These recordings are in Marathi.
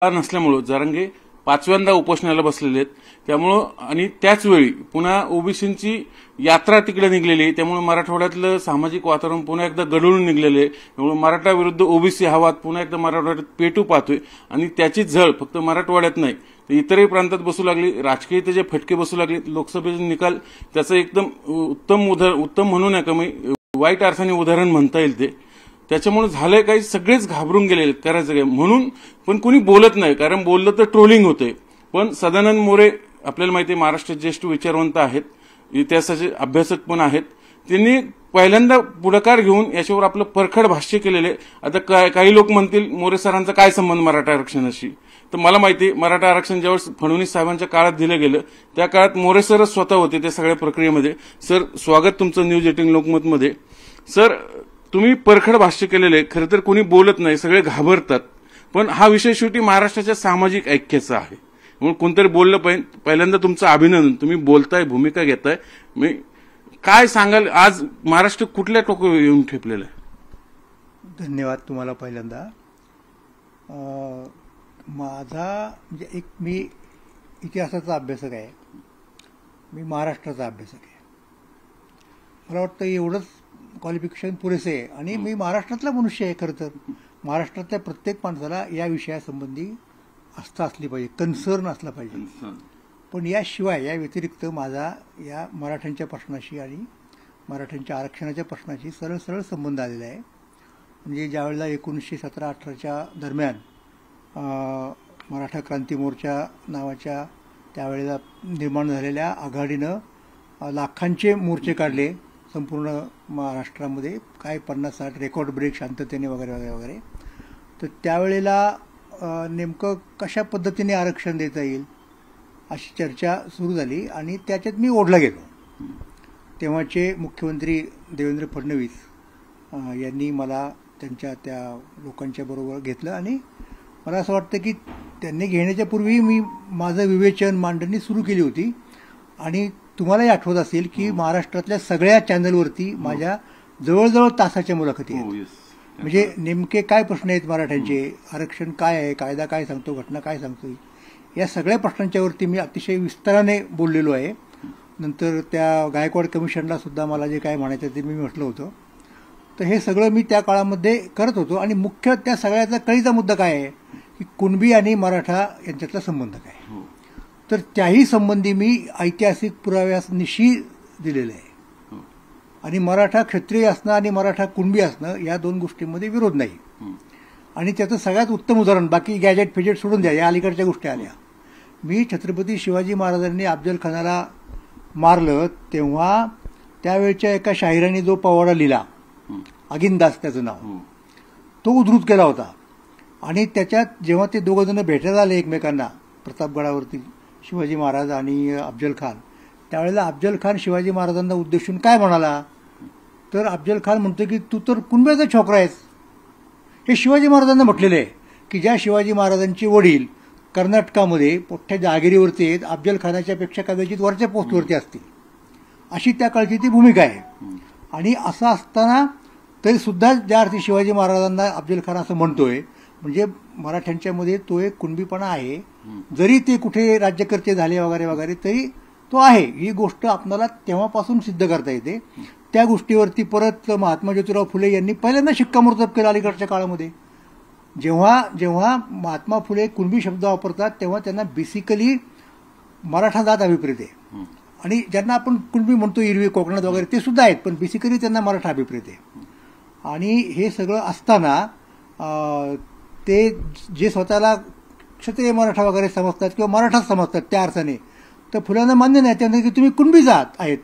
नसल्यामुळे जरांगे पाचव्यांदा उपोषणाला बसलेले आहेत. त्यामुळं आणि त्याच वेळी पुन्हा ओबीसींची यात्रा तिकडे निघलेली आहे. त्यामुळे मराठवाड्यातलं सामाजिक वातावरण पुन्हा एकदा गढूळून निघलेलं आहे. त्यामुळे मराठा विरुद्ध ओबीसी हा वाद पुन्हा एकदा मराठवाड्यात पेटू पाहतोय आणि त्याची झळ फक्त मराठवाड्यात नाही तर इतरही प्रांतात बसू लागली. राजकीय त्याचे फटके बसू लागले. लोकसभेचे निकाल त्याचं एकदम उत्तम म्हणू नका मी वाईट अर्थाने उदाहरण म्हणता येईल ते. त्याच्यामुळे झालंय काही सगळेच घाबरून गेले करायचं काय म्हणून. पण कोणी बोलत नाही कारण बोललं तर ट्रोलिंग होते. पण सदानंद मोरे आपल्याला माहिती आहे महाराष्ट्रात ज्येष्ठ विचारवंत आहेत, इतिहासाचे अभ्यासक पण आहेत. त्यांनी पहिल्यांदा पुढाकार घेऊन याच्यावर आपलं परखड भाष्य केलेले. आता काही लोक म्हणतील मोरे सरांचा काय संबंध मराठा आरक्षणाशी. तर मला माहिती मराठा आरक्षण ज्यावेळेस फडणवीस साहेबांच्या काळात दिलं गेलं त्या काळात मोरे सरच स्वतः होते त्या सगळ्या प्रक्रियेमध्ये. सर स्वागत तुमचं न्यूज 18 लोकमतमध्ये. सर तुम्ही परखड भाष्य केलेले. खरं तर कोणी बोलत नाही, सगळे घाबरतात. पण हा विषय शेवटी महाराष्ट्राच्या सामाजिक ऐक्याचा आहे म्हणून कोणतरी बोललं पाहिजे. पहिल्यांदा तुमचं अभिनंदन, तुम्ही बोलताय, भूमिका घेताय. मी काय सांगाल आज महाराष्ट्र कुठल्या टोकावर येऊन ठेपलेलं आहे? धन्यवाद तुम्हाला. पहिल्यांदा माझा म्हणजे मी इतिहासाचा अभ्यासक आहे, मी महाराष्ट्राचा अभ्यासक आहे. मला वाटतं एवढंच क्वालिफिकेशन पुरेसे आहे. आणि मी महाराष्ट्रातला मनुष्य आहे. खरं तर महाराष्ट्रातल्या प्रत्येक माणसाला या विषयासंबंधी आस्था असली पाहिजे, कन्सर्न असला पाहिजे. पण याशिवाय या व्यतिरिक्त माझा या मराठ्यांच्या प्रश्नाशी आणि मराठ्यांच्या आरक्षणाच्या प्रश्नाशी सरळ सरळ संबंध आलेला आहे. म्हणजे ज्यावेळेला 1917-18च्या दरम्यान मराठा क्रांती मोर्चा नावाच्या त्यावेळेला निर्माण झालेल्या आघाडीनं लाखांचे मोर्चे काढले संपूर्ण महाराष्ट्रामध्ये, काय 50-60 रेकॉर्ड ब्रेक शांततेने वगैरे वगैरे वगैरे. तर त्यावेळेला नेमकं कशा पद्धतीने आरक्षण देता येईल अशी चर्चा सुरू झाली आणि त्याच्यात मी ओढला गेलो. तेव्हाचे मुख्यमंत्री देवेंद्र फडणवीस यांनी मला त्यांच्या त्या लोकांच्या बरोबर घेतलं आणि मला असं वाटतं की त्यांनी घेण्याच्या पूर्वी मी माझं विवेचन मांडणी सुरू केली होती. आणि तुम्हालाही आठवत असेल की महाराष्ट्रातल्या सगळ्या चॅनलवरती माझ्या जवळजवळ तासाच्या मुलाखती आहेत. म्हणजे नेमके काय प्रश्न आहेत मराठ्यांचे, आरक्षण काय आहे, कायदा काय सांगतो, घटना काय सांगतो, या सगळ्या प्रश्नांच्यावरती मी अतिशय विस्ताराने बोललेलो आहे. नंतर त्या गायकवाड कमिशनला सुद्धा मला जे काय म्हणायचं ते मी म्हटलं होतं. तर हे सगळं मी त्या काळामध्ये करत होतो. आणि मुख्य त्या सगळ्याचा कळीचा मुद्दा काय आहे की कुणबी आणि मराठा यांच्यातला संबंध काय. तर त्याही संबंधी मी ऐतिहासिक पुराव्यानिशी दिलेलं आहे. आणि मराठा क्षत्रिय असणं आणि मराठा कुणबी असणं या दोन गोष्टींमध्ये विरोध नाही. आणि त्याचं सगळ्यात उत्तम उदाहरण, बाकी गॅजेट फिजेट सोडून द्या, या अलीकडच्या गोष्टी आल्या. मी छत्रपती शिवाजी महाराजांनी अफजल खानाला मारलं तेव्हा त्यावेळच्या एका शाहिराने जो पोवाडा लिहिला, अगिनदास त्याचं नाव, तो उद्धृत केला होता. आणि त्याच्यात जेव्हा ते दोघं जण भेटायला आले एकमेकांना प्रतापगडावरती, शिवाजी महाराज आणि अफजल खान, त्यावेळेला अफजल खान शिवाजी महाराजांना उद्देशून काय म्हणाला, तर अफजल खान म्हणतो की तू तर कुणब्याचा छोकरा आहेस. हे शिवाजी महाराजांना म्हटलेलं आहे की ज्या शिवाजी महाराजांचे वडील कर्नाटकामध्ये मोठ्या जहागिरीवरती आहेत, अफजल खानाच्या पेक्षा कदाचित वरच्या पोस्टवरती असतील, अशी त्या काळची ती भूमिका आहे. आणि असं असताना तरी सुद्धा ज्या अर्थी शिवाजी महाराजांना अफजल खान असं म्हणतोय म्हणजे मराठ्यांच्यामध्ये तो एक कुणबीपणा आहे. जरी ते कुठे राज्यकर्ते झाले वगैरे वगैरे तरी तो आहे. ही गोष्ट आपल्याला तेव्हापासून सिद्ध करता येते. त्या गोष्टीवरती परत महात्मा ज्योतिराव फुले यांनी पहिल्यांदा शिक्कामोर्तब केलं अलीकडच्या काळामध्ये. जेव्हा जेव्हा महात्मा फुले कुणबी शब्द वापरतात तेव्हा त्यांना बेसिकली मराठा जात अभिप्रेत आहे. आणि ज्यांना आपण कुणबी म्हणतो एरवी कोकणात वगैरे ते सुद्धा आहेत, पण बेसिकली त्यांना मराठा अभिप्रेत आहे. आणि हे सगळं असताना ते जे स्वतःला क्षत्रिय मराठा वगैरे समजतात किंवा मराठाच समजतात त्या अर्थाने, तर फुलांना मान्य नाही त्यांना की तुम्ही कुणबी जात आहेत.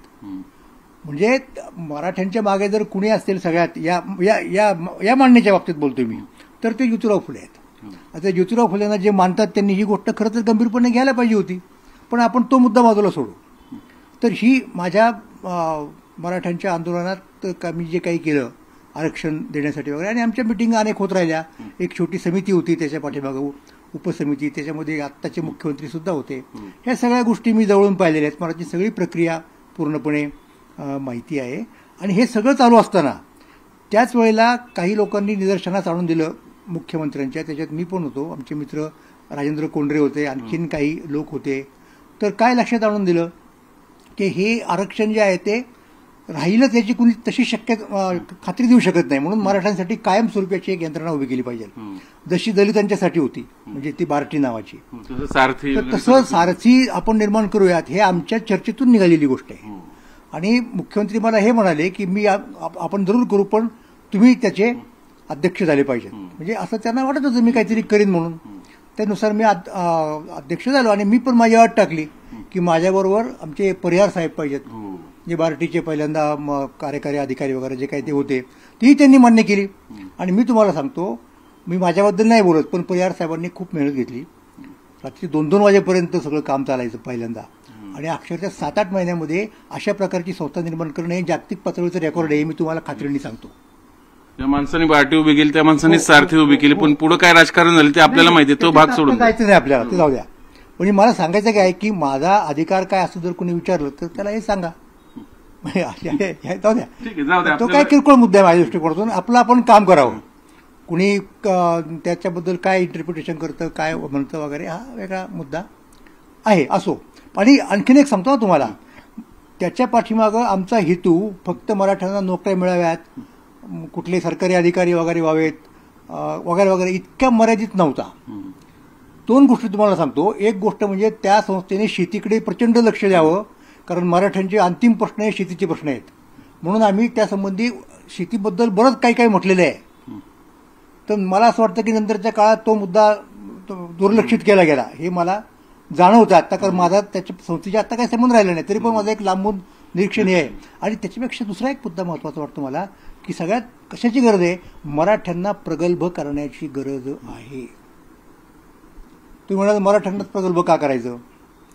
म्हणजे मराठ्यांच्या मागे जर कुणी असतील सगळ्यात या या या या मांडणीच्या बाबतीत बोलतोय मी, तर ते ज्योतिराव फुले आहेत. आता ज्योतिराव फुलेंना जे मानतात त्यांनी ही गोष्ट खरं तर गंभीरपणे घ्यायला पाहिजे होती, पण आपण तो मुद्दा बाजूला सोडू. तर ही माझ्या मराठ्यांच्या आंदोलनात मी जे काही केलं आरक्षण देण्यासाठी वगैरे, आणि आमच्या मिटिंग अनेक होत राहिल्या. एक छोटी समिती होती त्याच्या पाठीमागं, उपसमिती, त्याच्यामध्ये आत्ताचे मुख्यमंत्री सुद्धा होते. ह्या सगळ्या गोष्टी मी जवळून पाहिलेल्या आहेत. मला ती सगळी प्रक्रिया पूर्णपणे माहिती आहे. आणि हे सगळं चालू असताना त्याच वेळेला काही लोकांनी निदर्शनास आणून दिलं मुख्यमंत्र्यांच्या, त्याच्यात मी पण होतो, आमचे मित्र राजेंद्र कोंडरे होते, आणखीन काही लोक होते. तर काय लक्षात आणून दिलं की हे आरक्षण जे आहे ते राहीलच याची कुणी तशी खात्री देऊ शकत नाही. म्हणून मराठ्यांसाठी कायमस्वरूपाची एक यंत्रणा उभी केली पाहिजे, जशी दलितांच्यासाठी होती, म्हणजे ती बार्टी नावाची. तसं सारथी आपण निर्माण करूयात, हे आमच्या चर्चेतून निघालेली गोष्ट आहे. आणि मुख्यमंत्री मला हे म्हणाले की मी आपण जरूर करू, पण तुम्ही त्याचे अध्यक्ष झाले पाहिजेत. म्हणजे असं त्यांना वाटत होतं मी काहीतरी करीन म्हणून. त्यानुसार मी अध्यक्ष झालो आणि मी पण माझी अट टाकली की माझ्याबरोबर आमचे परिहार साहेब पाहिजेत, जे बार्टीचे पहिल्यांदा कार्यकारी अधिकारी वगैरे जे काही ते होते, तीही त्यांनी मान्य केली. आणि मी तुम्हाला सांगतो, मी माझ्याबद्दल नाही बोलत, पण परिहार साहेबांनी खूप मेहनत घेतली. रात्री 2-2 वाजेपर्यंत सगळं काम चालायचं पहिल्यांदा. आणि अक्षरशः 7-8 महिन्यामध्ये अशा प्रकारची संस्था निर्माण करणं हे जागतिक पातळीचं रेकॉर्ड आहे, हे मी तुम्हाला खात्रीने सांगतो. त्या माणसाने बार्टी उभी केली, त्या माणसाने सारथी उभी केली, पण पुढे काय राजकारण झालं ते आपल्याला माहिती आहे. तो भाग सोडून जायचं नाही आपल्याला, ते जाऊ द्या. म्हणजे मला सांगायचं काय की माझा अधिकार काय असं जर कोणी विचारलं तर त्याला हे सांगा, जाऊ द्या. तो काय किरकोळ मुद्दा आहे माझ्या दृष्टिकोनातून. आपलं आपण काम करावं. कुणी त्याच्याबद्दल काय इंटरप्रिटेशन करतं, काय म्हणतं वगैरे, हा वेगळा मुद्दा आहे, असो. आणि आणखीन एक सांगतो तुम्हाला, त्याच्या पाठीमागं आमचा हेतू फक्त मराठ्यांना नोकऱ्या मिळाव्यात, कुठले सरकारी अधिकारी वगैरे व्हावेत वगैरे वगैरे, इतक्या मर्यादित नव्हता. 2 गोष्टी तुम्हाला सांगतो. एक गोष्ट म्हणजे त्या संस्थेने शेतीकडे प्रचंड लक्ष द्यावं, कारण मराठ्यांचे अंतिम प्रश्न हे शेतीचे प्रश्न आहेत. म्हणून आम्ही त्यासंबंधी शेतीबद्दल बरंच काही काही म्हटलेलं आहे. तर मला असं वाटतं की नंतरच्या काळात तो मुद्दा दुर्लक्षित केला गेला, हे मला जाणवतं आता. कारण माझा त्याच्या संस्थेचा आता काही संबंध राहिला नाही, तरी पण माझं एक लांबून निरीक्षण हे आहे. आणि त्याच्यापेक्षा दुसरा एक मुद्दा महत्वाचा वाटतो मला, की सगळ्यात कशाची गरज आहे, मराठ्यांना प्रगल्भ करण्याची गरज आहे. तुम्ही म्हणाल मराठ्यांनाच प्रगल्भ का करायचं,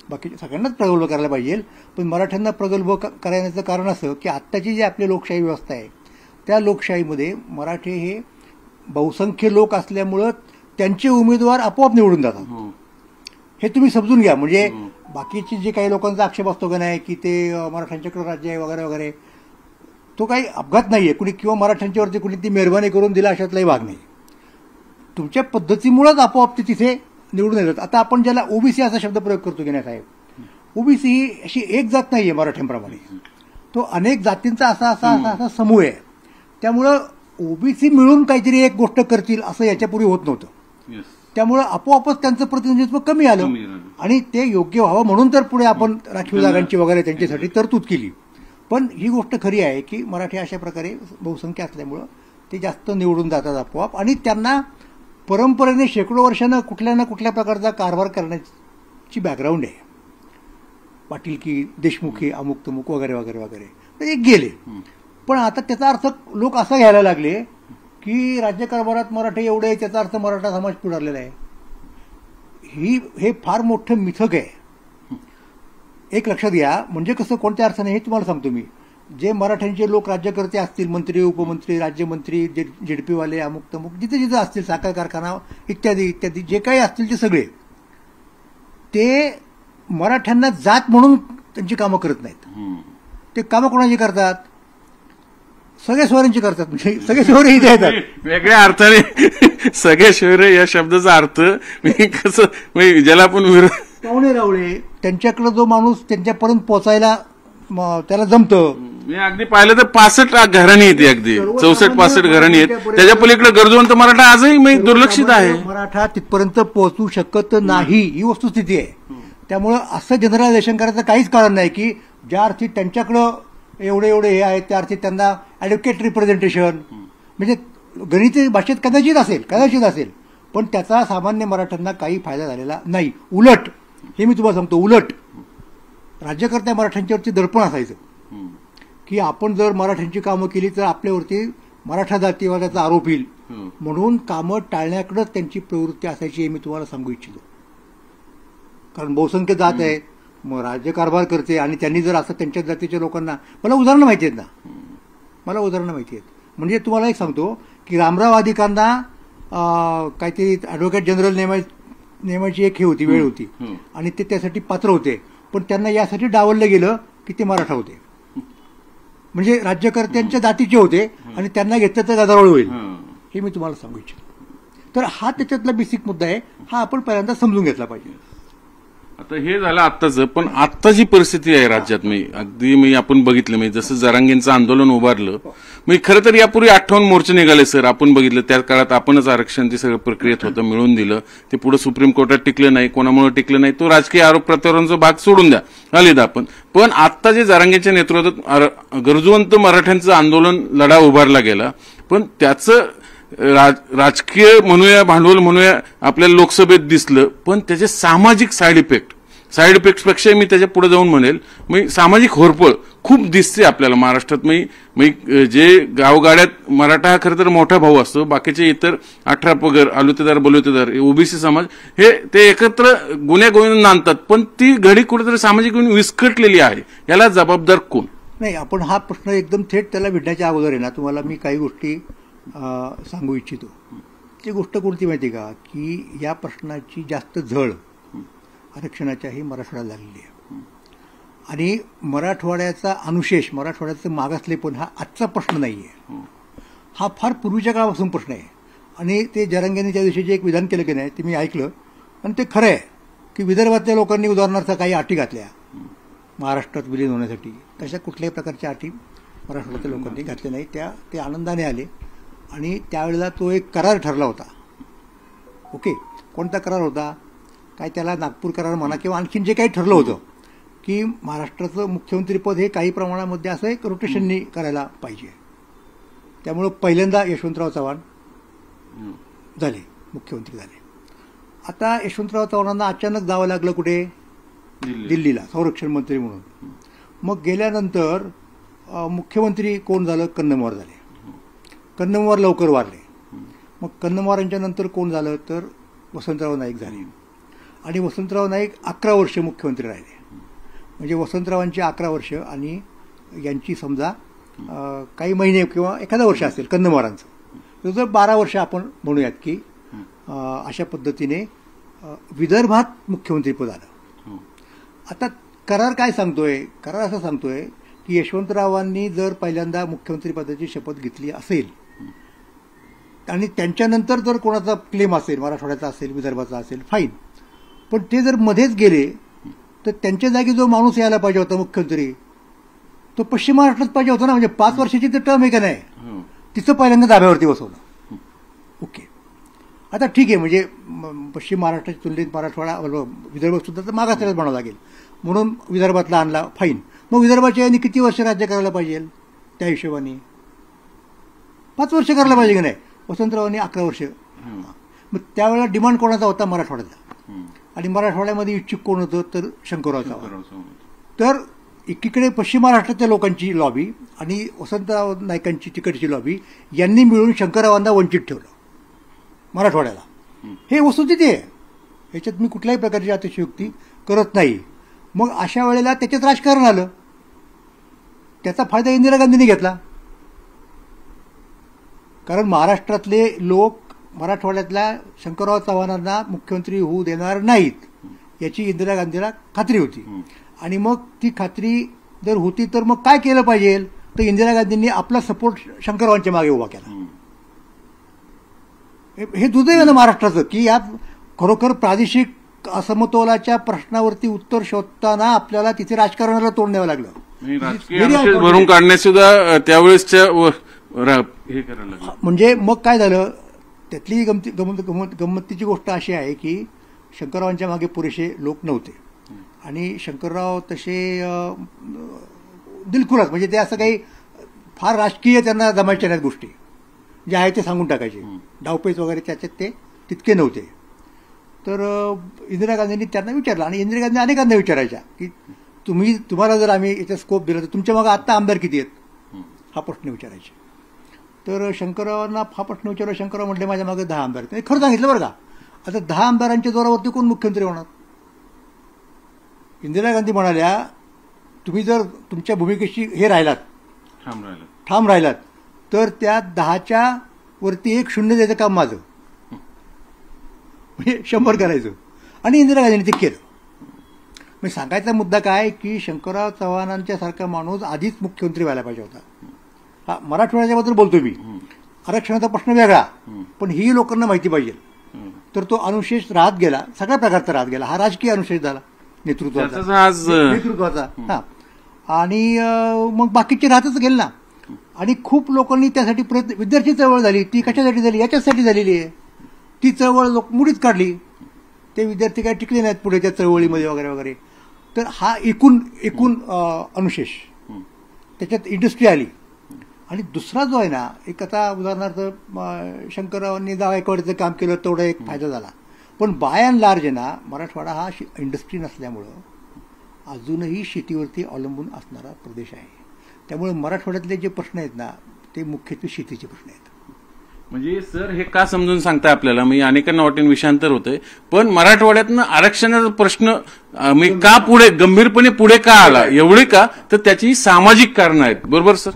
बाकी सगळ्यांनाच प्रगल्भ करायला पाहिजे, पण मराठ्यांना प्रगल्भ करण्याचं कारण असं की आत्ताची जी आपली लोकशाही व्यवस्था आहे, त्या लोकशाहीमध्ये मराठे हे बहुसंख्य लोक असल्यामुळं त्यांचे उमेदवार आपोआप निवडून जातात. हे तुम्ही समजून घ्या. म्हणजे बाकीचे जे काही लोकांचा आक्षेप असतो का नाही की ते मराठ्यांच्याकडे राज्य आहे वगैरे वगैरे, तो काही अपघात नाहीये कुणी, किंवा मराठ्यांच्यावरती कुणी ती मेहरबानी करून दिला अशातलाही भाग नाही. तुमच्या पद्धतीमुळेच आपोआप ते तिथे निवडून येतात. आता आपण ज्याला ओबीसी असा शब्द प्रयोग करतो की नाही साहेब, ओबीसी ही अशी एक जात नाहीये मराठ्यांप्रमाणे, तो अनेक जातींचा असा समूह आहे. त्यामुळं ओबीसी मिळून काहीतरी एक गोष्ट करतील असं याच्यापूर्वी होत नव्हतं. त्यामुळं आपोआपच त्यांचं प्रतिनिधित्व कमी आलं, आणि ते योग्य व्हावं म्हणून तर पुढे आपण राखीव जागांची वगैरे त्यांच्यासाठी तरतूद केली. पण ही गोष्ट खरी आहे की मराठी अशा प्रकारे बहुसंख्या असल्यामुळं ते जास्त निवडून जातात आपोआप, आणि त्यांना परंपरेने शेकडो वर्षानं कुठल्या ना कुठल्या प्रकारचा कारभार करण्याची बॅकग्राऊंड आहे. पाटील की देशमुखी अमुक तमुक वगैरे वगैरे वगैरे, ते गेले. पण आता त्याचा अर्थ लोक असा घ्यायला लागले की राज्यकारभारात मराठी एवढे आहे, त्याचा अर्थ मराठा समाज पुढारलेला आहे. हे फार मोठं मिथक आहे. एक लक्षात घ्या, म्हणजे कसं, कोणत्या अर्थाने हे तुम्हाला सांगतो मी. जे मराठ्यांचे लोक राज्यकर्ते असतील, मंत्री उपमंत्री राज्यमंत्री जेडपीवाले अमुक तमुक जिथे जिथे असतील, साखर कारखाना इत्यादी इत्यादी जे काही असतील ते सगळे, ते मराठ्यांना जात म्हणून त्यांची कामं करत नाहीत. ते कामं कोणाची करतात, सगळ्या शहरांची करतात. म्हणजे सगळे शहर इथे येतात. वेगळ्या अर्थाने सगळे शहर या शब्दाचा अर्थ कसं, ज्याला आपण पाहुणे रावळे, त्यांच्याकडे जो माणूस त्यांच्यापर्यंत पोहोचायला त्याला जमतं. मी अगदी पाहिलं तर 65 घराणी येते, अगदी 64-65 घराणी आहेत. त्याच्या पलीकडे गरजवंत मराठा आजही दुर्लक्षित आहे. मराठा तिथपर्यंत पोहोचू शकत नाही, ही वस्तुस्थिती आहे. त्यामुळं असं जनरलायझेशन करायचं काहीच कारण नाही की ज्या अर्थी त्यांच्याकडं एवढे हे आहेत त्या अर्थी त्यांना ॲडव्होकेट रिप्रेझेंटेशन, म्हणजे गणिती भाषेत कदाचित असेल, पण त्याचा सामान्य मराठ्यांना काही फायदा झालेला नाही. उलट, हे मी तुम्हाला सांगतो, उलट राज्यकर्त्या मराठ्यांच्यावरती दडपण असायचं की आपण जर मराठ्यांची कामं केली तर आपल्यावरती मराठा जातीवादाचा आरोप येईल, म्हणून कामं टाळण्याकडेच त्यांची प्रवृत्ती असायची, हे मी तुम्हाला सांगू इच्छितो. कारण बहुसंख्य जात आहे, मग राज्यकारभार करते, आणि त्यांनी जर असं त्यांच्या जातीच्या लोकांना, मला उदाहरणं माहिती आहेत. म्हणजे तुम्हाला एक सांगतो की रामराव अधिकांना काहीतरी ॲडव्होकेट जनरल नेमायची एक वेळ होती, आणि ते त्यासाठी पात्र होते, पण त्यांना यासाठी डावललं गेलं की ते मराठा होते, म्हणजे राज्यकर्त्यांच्या जातीचे होते, आणि त्यांना घेतलं तर गदारोळ होईल, हे मी तुम्हाला सांगू इच्छितो. तर हा त्याच्यातला बेसिक मुद्दा आहे, हा आपण पहिल्यांदा समजून घेतला पाहिजे. आता हे झालं आत्ताचं, पण आत्ता जी परिस्थिती आहे राज्यात अगदी आपण बघितलं जसं जरांगेंचं आंदोलन उभारलं खरं तर यापूर्वी 58 मोर्चे निघाले सर, आपण बघितलं त्या काळात आपणच आरक्षण ते सगळं प्रक्रियेत होतं, मिळवून दिलं. ते पुढे सुप्रीम कोर्टात टिकलं नाही, कोणामुळे टिकलं नाही, तो राजकीय आरोप प्रत्यारोपणाचा भाग सोडून द्या, आलेदा आपण. पण आत्ता जे जरांगेंच्या नेतृत्वात गरजूवंत मराठ्यांचं आंदोलन लढा उभारला गेला, पण त्याचं राजकीय म्हणूया, भांडवल म्हणूया, आपल्याला लोकसभेत दिसलं, पण त्याचे सामाजिक साईड इफेक्टपेक्षा मी त्याच्या पुढे जाऊन म्हणेल सामाजिक होरपळ खूप दिसते आपल्याला महाराष्ट्रात. जे गावगाड्यात मराठा हा खरं तर मोठा भाऊ असतो, बाकीचे इतर 18 पगड, आलुतेदार, बलुतेदार, ओबीसी समाज हे ते एकत्र गुन्ह्या नांदतात, पण ती घडी कुठेतरी सामाजिक विस्कटलेली आहे. याला जबाबदार कोण? नाही, आपण हा प्रश्न एकदम थेट त्याला विडण्याच्या अगोदर आहे ना, तुम्हाला मी काही गोष्टी सांगू इच्छितो. ती गोष्ट कोणती माहिती का, की या प्रश्नाची जास्त झळ आरक्षणाच्याही मराठवाड्याला लागलेली आहे. आणि मराठवाड्याचा अनुशेष, मराठवाड्याचं मागासलेपण हा आजचा प्रश्न नाही आहे, हा फार पूर्वीच्या काळापासून प्रश्न आहे. आणि ते जरांगेंनी त्या दिवशी जे एक विधान केलं की नाही, ते मी ऐकलं आणि ते खरं आहे की विदर्भातल्या लोकांनी उदाहरणार्थ काही अटी घातल्या महाराष्ट्रात विलीन होण्यासाठी. तशा कुठल्याही प्रकारच्या अटी मराठवाड्यातल्या लोकांनी घातल्या नाही, ते आनंदाने आले. आणि त्यावेळेला तो एक करार ठरला होता. ओके, कोणता करार होता काय, त्याला नागपूर करार म्हणा किंवा आणखीन जे काही ठरलं होतं की महाराष्ट्राचं मुख्यमंत्रीपद हे काही प्रमाणामध्ये असं एक रोटेशननी करायला पाहिजे. त्यामुळं पहिल्यांदा यशवंतराव चव्हाण झाले, मुख्यमंत्री झाले. आता यशवंतराव चव्हाणांना अचानक जावं लागलं कुठे, दिल्लीला, संरक्षण मंत्री म्हणून. मग गेल्यानंतर मुख्यमंत्री कोण झालं, कन्नमवार झाले. कन्नमवार लवकर वारले. मग कन्नमवारांच्या नंतर कोण झालं तर वसंतराव नाईक झाले. आणि वसंतराव नाईक 11 वर्ष मुख्यमंत्री राहिले. म्हणजे वसंतरावांची 11 वर्ष आणि यांची समजा काही महिने किंवा एखादा वर्ष असेल कन्नमवारांचं, तर 12 वर्ष आपण म्हणूयात की अशा पद्धतीने विदर्भात मुख्यमंत्रीपद आलं. आता करार काय सांगतोय, करार असं सांगतोय की यशवंतरावांनी जर पहिल्यांदा मुख्यमंत्रीपदाची शपथ घेतली असेल आणि त्यांच्यानंतर जर कोणाचा क्लेम असेल, मराठवाड्याचा असेल, विदर्भाचा असेल, फाईन. पण ते जर मध्येच गेले तर त्यांच्या जागी जो माणूस यायला पाहिजे होता मुख्यमंत्री, तो पश्चिम महाराष्ट्रात पाहिजे होता ना. म्हणजे 5 वर्षाची तर टर्म आहे का नाही, तिचं पहिल्यांदा धाब्यावरती बसवलं. ओके, आता ठीक आहे, म्हणजे पश्चिम महाराष्ट्राच्या तुलनेत मराठवाडा, विदर्भ सुद्धा तर मागासलेलाच म्हणावं लागेल, म्हणून विदर्भातला आणला, फाईन. मग विदर्भाच्या यांनी किती वर्ष राज्य करायला पाहिजे त्या हिशोबाने? 5 वर्ष करायला पाहिजे की नाही. वसंतरावांनी 11 वर्ष. मग त्यावेळेला डिमांड कोणाचा होता, मराठवाड्याचा. आणि मराठवाड्यामध्ये इच्छुक कोण होतं तर शंकरराव चव्हाण. तर एकीकडे पश्चिम महाराष्ट्रातल्या लोकांची लॉबी आणि वसंतराव नाईकांची तिकडची लॉबी यांनी मिळून शंकररावांना वंचित ठेवलं मराठवाड्याला. हे वस्तुस्थिती आहे, ह्याच्यात मी कुठल्याही प्रकारची अतिशयोक्ती करत नाही. मग अशा वेळेला त्याच्यात राजकारण आलं, त्याचा फायदा इंदिरा गांधींनी घेतला. कारण महाराष्ट्रातले लोक मराठवाड्यातल्या शंकरराव चव्हाणांना मुख्यमंत्री होऊ देणार नाहीत याची इंदिरा गांधीला खात्री होती. आणि मग ती खात्री जर होती तर मग काय केलं पाहिजे, तर इंदिरा गांधींनी आपला सपोर्ट शंकररावांच्या मागे उभा केला. हे दुर्दैव आहे ना महाराष्ट्राचं, की या खरोखर प्रादेशिक असमतोलाच्या प्रश्नावरती उत्तर शोधताना आपल्याला तिथे राजकारणाला तोंड द्यावं लागलं. भरून काढण्यास सुद्धा त्यावेळेसच्या हे करायला लागलं. म्हणजे मग काय झालं, त्यातली गंमतीची गोष्ट अशी आहे की शंकररावांच्या मागे पुरेसे लोक नव्हते. आणि शंकरराव तसे दिलखुलास, म्हणजे ते असं काही फार राजकीय त्यांना जमायच्या नाहीत गोष्टी, जे आहे ते सांगून टाकायचे, डावपेच वगैरे त्याच्यात ते तितके नव्हते. तर इंदिरा गांधींनी त्यांना विचारलं, आणि इंदिरा गांधी अनेकांना विचारायच्या की तुम्हाला जर आम्ही याचा स्कोप दिला तर तुमच्या मागे आत्ता आमदार किती आहेत, हा प्रश्न विचारायचे. तर शंकररावांना हा प्रश्न विचारला. शंकरराव म्हटले माझ्या मागे 10 आमदार आहेत. खरं सांगितलं बरं का. आता 10 आमदारांच्या जोरावरती कोण मुख्यमंत्री होणार? इंदिरा गांधी म्हणाल्या तुम्ही जर तुमच्या भूमिकेशी हे राहिलात, ठाम राहिलात, तर त्या 10च्या वरती 1 शून्य द्यायचं काम माझं, म्हणजे 100 करायचं. आणि इंदिरा गांधींनी ते केलं. मग सांगायचा मुद्दा काय की शंकरराव चव्हाणांच्या सारखा माणूस आधीच मुख्यमंत्री व्हायला पाहिजे होता. हा मराठवाड्याच्याबद्दल बोलतो मी. आरक्षणाचा प्रश्न वेगळा, पण ही लोकांना माहिती पाहिजे. तर तो अनुशेष राहत गेला, सगळ्या प्रकारचा राहत गेला. हा राजकीय अनुशेष झाला नेतृत्वाचा. हा, आणि मग बाकीचे राहतच गेले ना. आणि खूप लोकांनी त्यासाठी प्रयत्न, विद्यार्थी चळवळ झाली, ती कशासाठी झाली, याच्यासाठी झालेली आहे. ती चळवळ लोक मुडीत काढली, ते विद्यार्थी काय टिकले नाहीत पुढे त्या चळवळीमध्ये वगैरे वगैरे. तर हा एकूण अनुशेष, त्याच्यात इंडस्ट्री आली. आणि दुसरा जो आहे ना, एक आता उदाहरणार्थ शंकररावांनी गायकवाडीचं काम केलं, तेवढा एक फायदा झाला. पण बाय अँड लार्ज आहे ना, मराठवाडा हा इंडस्ट्री नसल्यामुळं अजूनही शेतीवरती अवलंबून असणारा प्रदेश आहे. त्यामुळे मराठवाड्यातले जे प्रश्न आहेत ना, ते मुख्यत्वे शेतीचे प्रश्न आहेत. म्हणजे सर हे का समजून सांगताय आपल्याला, मी अनेकांना वाटेन विषयांतर होतंय, पण मराठवाड्यातनं आरक्षणाचा प्रश्न मी का पुढे गंभीरपणे पुढे का आला, एवढे का, तर त्याची सामाजिक कारणं आहेत. बरोबर सर.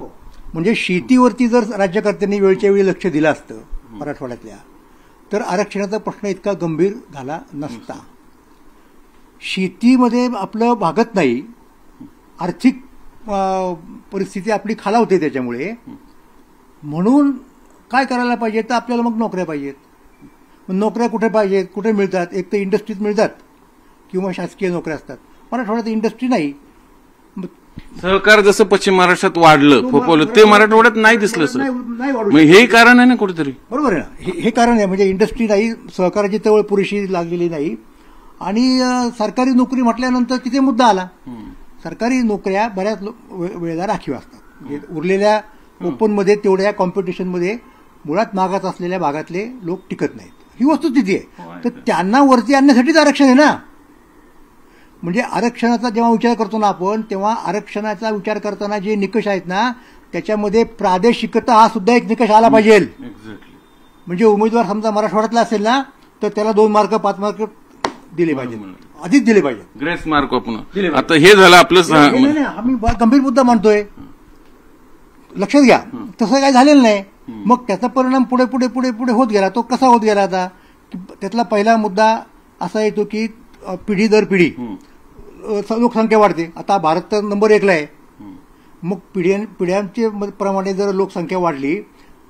म्हणजे शेतीवरती जर राज्यकर्त्यांनी वेळच्या वेळी लक्ष दिलं असतं मराठवाड्यातल्या, तर आरक्षणाचा प्रश्न इतका गंभीर झाला नसता. शेतीमध्ये आपलं भागत नाही, आर्थिक परिस्थिती आपली खालावते. त्याच्यामुळे म्हणून काय करायला पाहिजे, तर आपल्याला मग नोकऱ्या पाहिजेत. मग नोकऱ्या कुठे पाहिजेत, कुठे मिळतात, एक तर इंडस्ट्रीत मिळतात किंवा शासकीय नोकऱ्या असतात. मराठवाड्यात इंडस्ट्री नाही. सहकार जसं पश्चिम महाराष्ट्रात वाढलं, फोपवलं, ते मराठवाड्यात नाही दिसलं सर. नाही वाढू. हे कारण आहे ना कुठेतरी. बरोबर आहे ना, हे कारण आहे. म्हणजे इंडस्ट्री नाही, सहकाराची चळवळ पुरेशी लागलेली नाही. आणि सरकारी नोकरी म्हटल्यानंतर तिथे मुद्दा आला. सरकारी नोकऱ्या बऱ्याच वेळेला राखीव असतात. म्हणजे उरलेल्या ओपनमध्ये तेवढ्या कॉम्पिटिशनमध्ये मुळात मागास असलेल्या भागातले लोक टिकत नाहीत, ही वस्तुस्थिती आहे. तर त्यांना वरती आणण्यासाठीच आरक्षण आहे ना. म्हणजे आरक्षणाचा जेव्हा विचार करतो ना आपण, तेव्हा आरक्षणाचा विचार करताना जे निकष आहेत ना, त्याच्यामध्ये प्रादेशिकता हा सुद्धा एक निकष आला पाहिजे. म्हणजे उमेदवार समजा मराठवाड्यातला असेल ना, तर त्याला 2 मार्क 5 मार्क दिले पाहिजे, आधीच दिले पाहिजे, ग्रेस मार्क आपण. आता हे झालं आपलं. आम्ही गंभीर मुद्दा मानतोय, लक्षात घ्या. तसं काही झालेलं नाही. मग त्याचा परिणाम पुढे पुढे पुढे पुढे होत गेला. तो कसा होत गेला, आता त्यातला पहिला मुद्दा असा येतो की पिढी दर पिढी लोकसंख्या वाढते. आता भारत तर नंबर 1ला आहे. मग पिढ्यांचे प्रमाणे जर लोकसंख्या वाढली,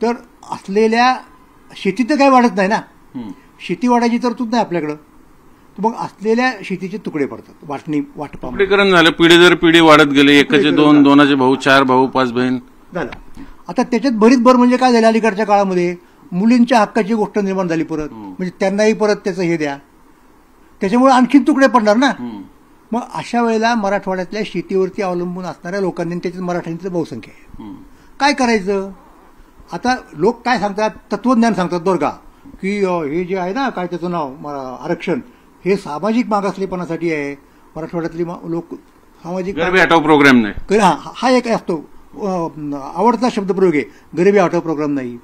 तर असलेल्या शेती तर काही वाढत नाही ना. शेती वाढायची तरतूद नाही आपल्याकडं. तर मग असलेल्या शेतीचे तुकडे पडतात, वाटपाकरण झालं. पिढी दर पिढी वाढत गेले, एकाचे 2, 2चे भाऊ, 4 भाऊ, 5 बहीण झालं. आता त्याच्यात बरीच भर म्हणजे काय झालं, अलीकडच्या काळामध्ये मुलींच्या हक्काची गोष्ट निर्माण झाली परत. म्हणजे त्यांनाही परत त्याचं हे द्या, त्याच्यामुळे आणखीन तुकडे पडणार ना. मग अशा वेळेला मराठवाड्यातल्या शेतीवरती अवलंबून असणाऱ्या लोकांनी, त्याच्यात मराठ्यांची बहुसंख्या आहे, काय करायचं. आता लोक काय सांगतात, तत्वज्ञान सांगतात बरं का, की हे जे आहे ना, काय त्याचं नाव, आरक्षण, हे सामाजिक मागासलेपणासाठी आहे. मराठवाड्यातली लोक सामाजिक गरिबी हटाव प्रोग्राम नाही, हा एक असतो आवडता शब्दप्रयोग आहे, गरिबी हटाव प्रोग्राम नाही.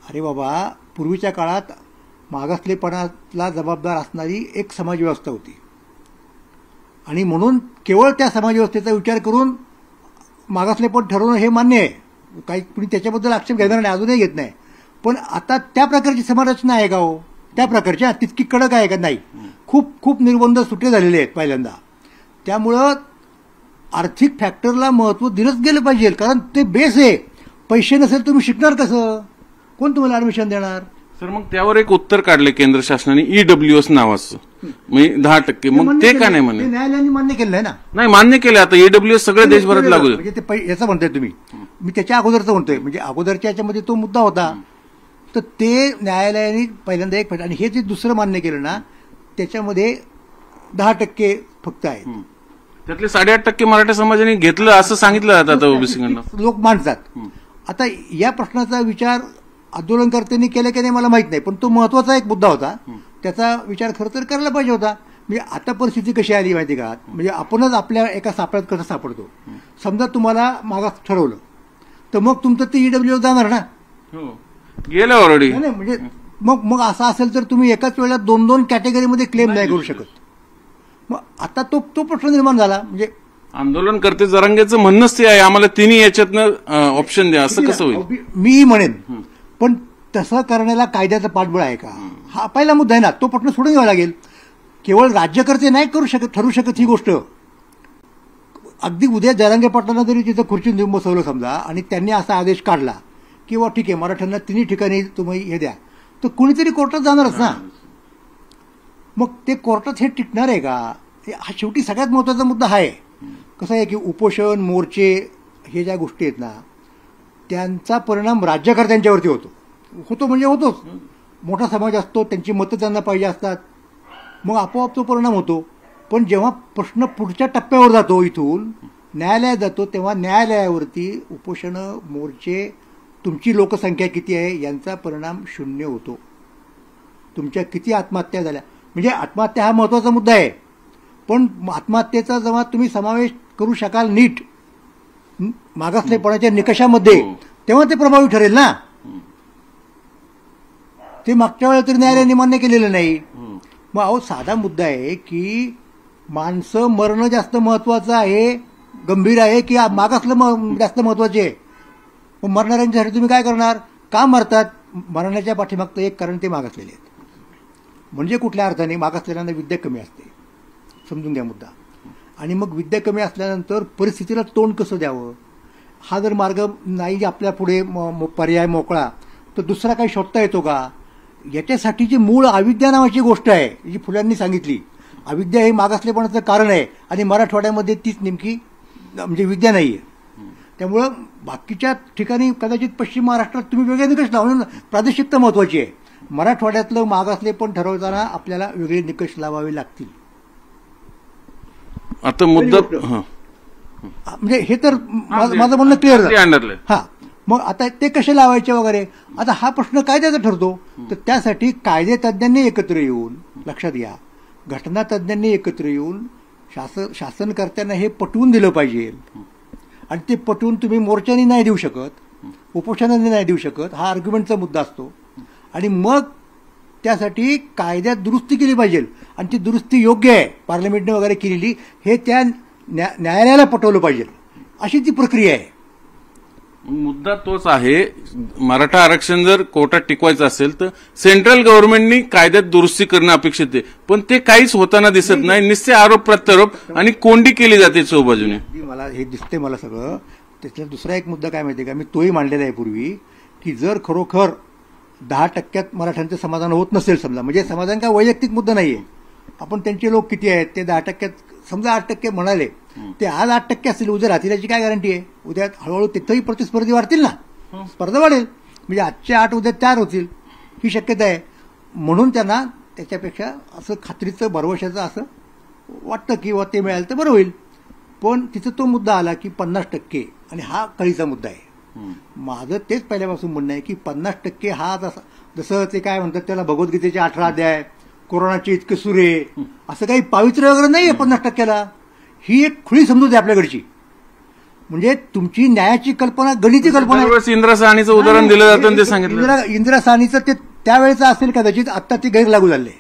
अरे बाबा, पूर्वीच्या काळात मागासलेपणाला जबाबदार असणारी एक समाजव्यवस्था होती, आणि म्हणून केवळ त्या समाजव्यवस्थेचा विचार करून मागासलेपण ठरवणं हे मान्य आहे. काही कुणी त्याच्याबद्दल आक्षेप घेणार नाही, अजूनही घेत नाही. पण आता त्या प्रकारची समाजरचना आहे का हो, त्या प्रकारच्या तितकी कडक आहे का, नाही. खूप खूप निर्बंध सुटे झालेले आहेत पहिल्यांदा. त्यामुळं आर्थिक फॅक्टरला महत्व दिलंच गेलं पाहिजे, कारण ते बेस आहे. पैसे नसेल तुम्ही शिकणार कसं, कोण तुम्हाला ऍडमिशन देणार. सर मग त्यावर एक उत्तर काढले केंद्र शासनाने, EWS नावाचं, म्हणजे 10%. मग ते का नाही म्हणे, न्यायालयाने मान्य केलं आहे ना. नाही, मान्य केलं. आता EWS सगळ्या देशभरात लागू. म्हणजे ते याचं म्हणताय तुम्ही, मी त्याच्या अगोदरचं म्हणतोय. म्हणजे अगोदरच्या याच्यामध्ये तो मुद्दा होता, तर ते न्यायालयाने पहिल्यांदा एक, आणि हे जे दुसरं मान्य केलं ना, त्याच्यामध्ये 10% फक्त आहेत. त्यातले 8.5% मराठा समाजाने घेतलं असं सांगितलं जातं आता ओबीसीकडनं, लोक मांडतात. आता या प्रश्नाचा विचार आंदोलनकर्त्यांनी केलं की नाही मला माहित नाही, पण तो महत्वाचा एक मुद्दा होता. त्याचा विचार खरं तर करायला पाहिजे होता. म्हणजे आता परिस्थिती कशी आली माहिती का, म्हणजे आपणच आपल्या एका सापळ्यात कसं सापडतो. समजा तुम्हाला मागास ठरवलं, तर मग तुमचं ते EWS जाणार ना, गेलं ऑलरेडी. नाही म्हणजे मग असं असेल तर तुम्ही एकाच वेळेला 2-2 कॅटेगरीमध्ये क्लेम नाही करू शकत. मग आता तो प्रश्न निर्माण झाला. म्हणजे आंदोलनकर्ते जरांगेचं म्हणणंच ते आहे, आम्हाला तिन्ही याच्यातनं ऑप्शन द्या, असं कसं होईल. मी म्हणेन, पण तसं करण्याला कायद्याचं पाठबळ आहे का, हा पहिला मुद्दा आहे ना. तो प्रश्न सोडून घ्यावा लागेल. केवळ राज्यकर्ते नाही ठरू शकत ही गोष्ट. अगदी उद्या जरांगे पाटलांना जरी तिथं खुर्ची बसवलं समजा, आणि त्यांनी असा आदेश काढला किंवा ठीक आहे मराठ्यांना तिन्ही ठिकाणी तुम्ही हे द्या, तर कुणीतरी कोर्टात जाणारच ना. मग ते कोर्टात हे टिकणार आहे का? हा शेवटी सगळ्यात महत्त्वाचा मुद्दा आहे. कसं आहे की उपोषण मोर्चे हे ज्या गोष्टी आहेत ना, त्यांचा परिणाम राज्यकर्त्यांच्यावरती होतो म्हणजे होतोच. मोठा समाज असतो, त्यांची मतं त्यांना पाहिजे असतात, मग आपोआप तो परिणाम होतो. पण जेव्हा प्रश्न पुढच्या टप्प्यावर जातो, इथून न्यायालयात जातो, तेव्हा न्यायालयावरती उपोषणं मोर्चे, तुमची लोकसंख्या किती आहे यांचा परिणाम शून्य होतो. तुमच्या किती आत्महत्या झाल्या, म्हणजे आत्महत्या हा महत्त्वाचा मुद्दा आहे, पण आत्महत्येचा जेव्हा तुम्ही समावेश करू शकाल नीट मागासलेपणाच्या निकषामध्ये, तेव्हा ते प्रभावी ठरेल ना. ते मागच्या वेळेला तरी न्यायालयाने मान्य केलेलं नाही. मग अहो साधा मुद्दा आहे की माणसं मरणं जास्त महत्वाचं आहे, गंभीर आहे, की मागासलं जास्त महत्वाचे आहे. मग मरणाऱ्यांच्यासाठी तुम्ही काय करणार? का मरतात? मरण्याच्या पाठीमागचं एक कारण ते मागासलेले आहेत. म्हणजे कुठल्या अर्थाने मागासलेल्यांना विद्या कमी असते, समजून घ्या मुद्दा. आणि मग विद्या कमी असल्यानंतर परिस्थितीला तोंड कसं द्यावं, हा जर मार्ग नाही आपल्या पुढे पर्याय मोकळा, तर दुसरा काही शोधता येतो का? याच्यासाठीची मूळ अविद्या नावाची गोष्ट आहे, जी फुल्यांनी सांगितली. अविद्या हे मागासलेपणाचं कारण आहे, आणि मराठवाड्यामध्ये तीच नेमकी म्हणजे विद्या नाही आहे. त्यामुळं बाकीच्या ठिकाणी कदाचित पश्चिम महाराष्ट्रात तुम्ही वेगळे निकष लावा, म्हणून प्रादेशिकता महत्वाची आहे. मराठवाड्यातलं मागासलेपण ठरवताना आपल्याला वेगळे निकष लावावे लागतील. आता मुद्दा म्हणजे हे तर माझं म्हणणं क्लिअर झालं. हा, मग आता ते कसे लावायचे वगैरे, आता हा प्रश्न कायद्याचा ठरतो. तर त्यासाठी कायदे तज्ज्ञांनी एकत्र येऊन, लक्षात घ्या, घटना तज्ज्ञांनी एकत्र येऊन शासनकर्त्यांना हे पटवून दिलं पाहिजे. आणि ते पटवून तुम्ही मोर्चाने नाही देऊ शकत, उपोषणाने नाही देऊ शकत, हा आर्ग्युमेंटचा मुद्दा असतो. आणि मग त्यासाठी कायद्यात दुरुस्ती केली पाहिजे, आणि ती दुरुस्ती योग्य आहे पार्लमेंटने वगैरे केलेली, हे त्या न्यायालयाला पटवलं पाहिजे. अशी ती प्रक्रिया आहे. मुद्दा तोच आहे, मराठा आरक्षण जर कोर्टात टिकवायचं असेल तर सेंट्रल गव्हर्नमेंटनी कायद्यात दुरुस्ती करणं अपेक्षित आहे, पण ते काहीच होताना दिसत नाही. निश्चित आरोप प्रत्यारोप आणि कोंडी केली जाते चौबाजूने. मला हे दिसते मला सगळं. त्यातला दुसरा एक मुद्दा काय माहिती आहे का, मी तोही मांडलेला आहे पूर्वी, की जर खरोखर 10% मराठ्यांचं समाधान होत नसेल, समजा, म्हणजे समाधान का वैयक्तिक मुद्दा नाहीये, आपण त्यांचे लोक किती आहेत ते 10%, समजा 8% म्हणाले, ते आज 8% असतील, उद्या राहतील याची काय गॅरंटी आहे? उद्या हळूहळू तिथंही प्रतिस्पर्धी वाढतील ना, स्पर्धा वाढेल, म्हणजे आजचे 8 उद्या 4 होतील, ही शक्यता आहे. म्हणून त्यांना त्याच्यापेक्षा असं खात्रीचं भरवशाचं असं वाटतं की ते मिळालं तर बरं होईल. पण तिथं तो मुद्दा आला की 50%, आणि हा कळीचा मुद्दा आहे. माझं तेच पहिल्यापासून म्हणणं आहे की 50% हा जसं ते काय म्हणतात त्याला, भगवद्गीतेचे 18 अध्याय, कोरोनाचे इतके सुरे, असं काही पावित्र्य वगैरे नाहीये 50%ला. ही एक खुळी समजूत आहे आपल्याकडची. म्हणजे तुमची न्यायाची कल्पना गणिती कल्पना. इंदिरा साहनीचं उदाहरण दिलं जातं, ते सांगितलं इंदिरा साहनीचं ते त्यावेळेचं असेल कदाचित, आत्ता ते गैर लागू झाले.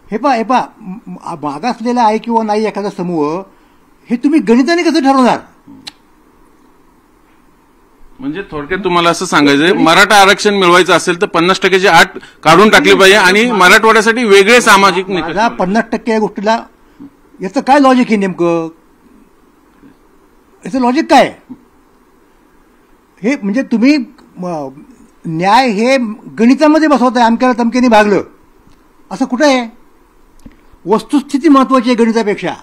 हे पहा मागासलेला आहे किंवा नाही एखादा समूह, हे तुम्ही गणिताने कसं ठरवणार? म्हणजे थोडक्यात तुम्हाला असं सांगायचंय, मराठा आरक्षण मिळवायचं असेल तर 50%ची अट काढून टाकली पाहिजे, आणि मराठवाड्यासाठी वेगळे सामाजिक निकष. 50% या गोष्टीला याचं काय लॉजिक आहे नेमकं? याचं लॉजिक काय हे? म्हणजे तुम्ही न्याय हे गणितामध्ये बसवताय, अमक्याला तमक्याने भागलं, असं कुठं आहे? वस्तुस्थिती महत्वाची आहे गणितापेक्षा.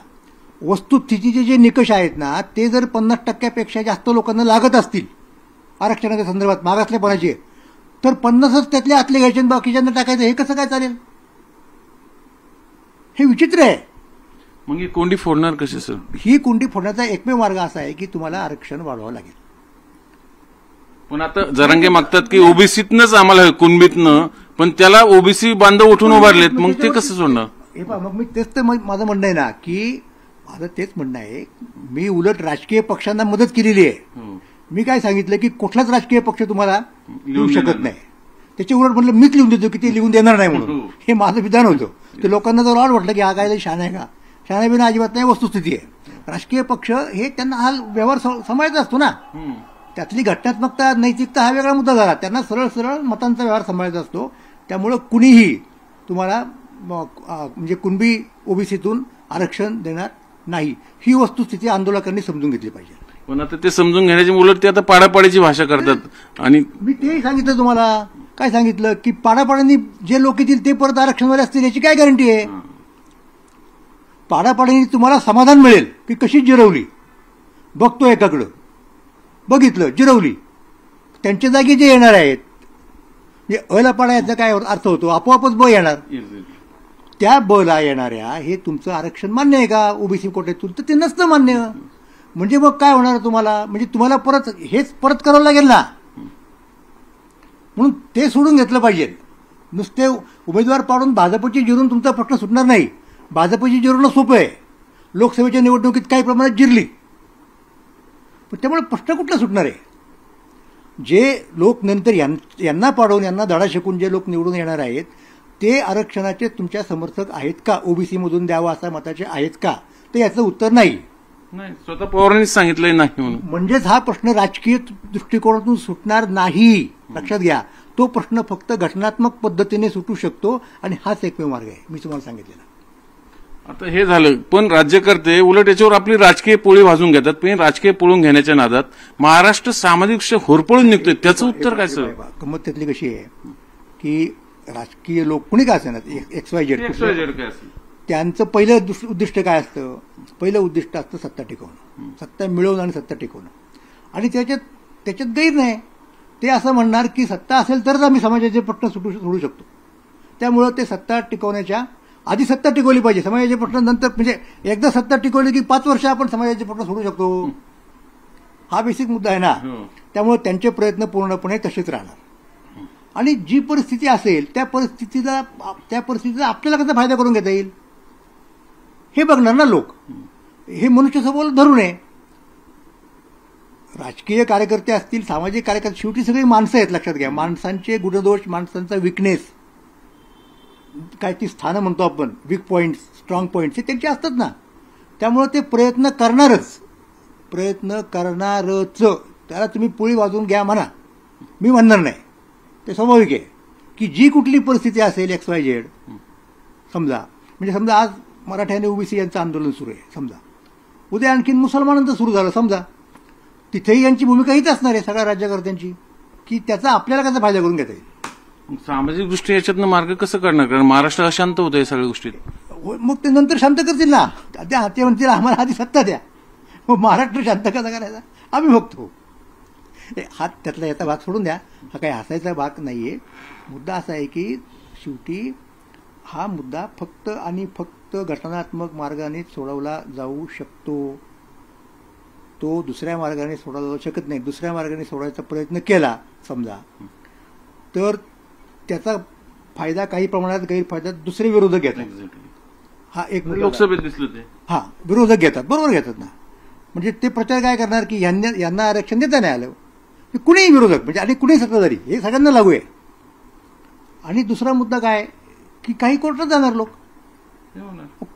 वस्तुस्थितीचे जे निकष आहेत ना, ते जर 50%पेक्षा जास्त लोकांना लागत असतील आरक्षणाच्या संदर्भात मागासलेपणाचे, तर 50च त्यातले आतले घ्यायचे, बाकीच्यांना टाकायचं, हे कसं काय चालेल? हे विचित्र आहे. मग ही कोंडी फोडणार कशी सर? ही कोंडी फोडण्याचा एकमेव मार्ग असा आहे की तुम्हाला आरक्षण वाढवावं लागेल. पण आता जरांगे मागतात की ओबीसीतनंच आम्हाला, कुणबीतनं, पण त्याला ओबीसी बांधव उठून उभारलेत, मग ते कसं सोडणार? हे पहा, मग मी तेच तर माझं म्हणणं आहे ना, की माझं तेच म्हणणं आहे, मी उलट राजकीय पक्षांना मदत केलेली आहे. मी काय सांगितलं की कुठलाच राजकीय पक्ष तुम्हाला लिहू शकत नाही. त्याच्या उलट म्हटलं मीच लिहून देतो की ते लिहून देणार नाही म्हणून. हे माझं विधान होतं. ते लोकांना जर ऑड वाटलं की हा काय शान आहे का, शान बिना अजिबात नाही, वस्तुस्थिती आहे. राजकीय पक्ष हे त्यांना हा व्यवहार सांभाळायचा असतो ना, त्यातली घटनात्मकता नैतिकता हा वेगळा मुद्दा झाला. त्यांना सरळ सरळ मतांचा व्यवहार सांभाळायचा असतो. त्यामुळं कुणीही तुम्हाला म्हणजे कुणबी ओबीसीतून आरक्षण देणार नाही, ही वस्तुस्थिती आंदोलकांनी समजून घेतली पाहिजे. पण आता ते समजून घेण्याची उलट ते आता पाडापाडीची भाषा करतात. आणि मी तेही सांगितलं तुम्हाला, काय सांगितलं की पाडापाड्यांनी जे लोक येतील ते परत आरक्षणवाले असतील याची काय गॅरंटी आहे? पाडापाड्यांनी तुम्हाला समाधान मिळेल की कशी जिरवली, बघतो एकाकडं, बघितलं जिरवली, त्यांच्या जागी जे येणार आहेत म्हणजे अला पाडा याचा काय अर्थ होतो, आपोआपच ब येणार. त्या बला येणाऱ्या हे तुमचं आरक्षण मान्य आहे का ओबीसी कोट्यातून? तर ते नसतं मान्य. म्हणजे मग काय होणार तुम्हाला? म्हणजे तुम्हाला परत हेच परत करावं लागेल ना. म्हणून ते सोडून घेतलं पाहिजे. नुसते उमेदवार पाडून भाजपची जिरून तुमचा प्रश्न सुटणार नाही. भाजपची जिरणं सोपं आहे, लोकसभेच्या निवडणुकीत काही प्रमाणात जिरली, पण त्यामुळे प्रश्न कुठला सुटणार आहे? जे लोक नंतर यांना पाडून यांना धडा शिकून जे लोक निवडून येणार आहेत ते आरक्षणाचे तुमच्या समर्थक आहेत का? ओबीसीमधून द्यावा असा मताचे आहेत का? तर याचं उत्तर नाही. स्वतः पवारांनीच सांगितलंय नाही म्हणून. म्हणजेच हा प्रश्न राजकीय दृष्टिकोनातून सुटणार नाही. लक्षात घ्या, तो प्रश्न फक्त घटनात्मक पद्धतीने सुटू शकतो आणि हाच एकमेव मार्ग आहे मी तुम्हाला सांगितलेला. आता हे झालं, पण राज्यकर्ते उलट याच्यावर आपली राजकीय पोळी भाजून घेतात. पण राजकीय पोळून घेण्याच्या नादात महाराष्ट्र सामाजिक होरपळून निघतोय. त्याचं उत्तर काय सर? गंमत त्यातली कशी आहे की राजकीय लोक कुणी काय असणार, XYZ त्यांचं पहिलं उद्दिष्ट काय असतं? पहिलं उद्दिष्ट असतं सत्ता टिकवणं, सत्ता मिळवणं आणि सत्ता टिकवणं. आणि त्याच्यात गैर नाही. ते असं म्हणणार की सत्ता असेल तरच आम्ही समाजाचे प्रश्न सोडू शकतो. त्यामुळं ते सत्ता टिकवण्याच्या आधी सत्ता टिकवली पाहिजे, समाजाचे प्रश्न नंतर. म्हणजे एकदा सत्ता टिकवली की 5 वर्ष आपण समाजाचे प्रश्न सोडू शकतो. हा बेसिक मुद्दा आहे ना. त्यामुळे त्यांचे प्रयत्न पूर्णपणे तसेच राहणार. आणि जी परिस्थिती असेल त्या परिस्थितीला आपल्याला कसा फायदा करून घेता येईल हे बघणार ना लोक. हे मनुष्य स्वभावाला धरून आहे. राजकीय कार्यकर्ते असतील, सामाजिक कार्यकर्ते, शेवटी सगळी माणसं आहेत. लक्षात घ्या, माणसांचे गुणदोष, माणसांचा विकनेस, काय ती स्थानं म्हणतो आपण, वीक पॉईंट्स, स्ट्रॉंग पॉईंट्स, हे त्यांचे असतात ना. त्यामुळे ते प्रयत्न करणारच. त्याला तुम्ही पोळी वाजवून घ्या म्हणा, मी म्हणणार नाही. ते स्वाभाविक आहे की जी कुठली परिस्थिती असेल XYZ, समजा आज मराठा आणि ओबीसी यांचं आंदोलन सुरू आहे, समजा उद्या आणखीन मुसलमानांचं सुरू झालं, समजा तिथेही यांची भूमिका हीच असणार आहे सगळ्या राज्यकर्त्यांची, की त्याचा आपल्याला कसा फायदा करून घेता येईल. सामाजिक दृष्टी याच्यातनं मार्ग कसं करणार? कारण महाराष्ट्र अशांत होतं या सगळ्या गोष्टीत. मग ते नंतर शांत करतील ना. ते म्हणतील आम्हाला आधी सत्ता द्या, मग महाराष्ट्र शांत कसा करायचा आम्ही बघतो. हा त्यातला याचा भाग सोडून द्या, हा काही हसायचा भाग नाहीये. मुद्दा असा आहे की शेवटी हा मुद्दा फक्त आणि फक्त घटनात्मक मार्गाने सोडवला जाऊ शकतो. तो दुसऱ्या मार्गाने सोडवला जाऊ शकत नाही. दुसऱ्या मार्गाने सोडवायचा प्रयत्न केला समजा तर त्याचा फायदा काही प्रमाणात गैरफायदा दुसरे विरोधक घेतात. हा एक लोकसभेत दिसलं ते. हा, विरोधक घेतात, बरोबर घेतात ना. म्हणजे ते प्रचार काय करणार की यांना आरक्षण देता नाही आलं, कुणीही विरोधक म्हणजे आणि कुणीही सत्ताधारी, हे सगळ्यांना लागू आहे. आणि दुसरा मुद्दा काय की काही कोर्टात जाणार लोक.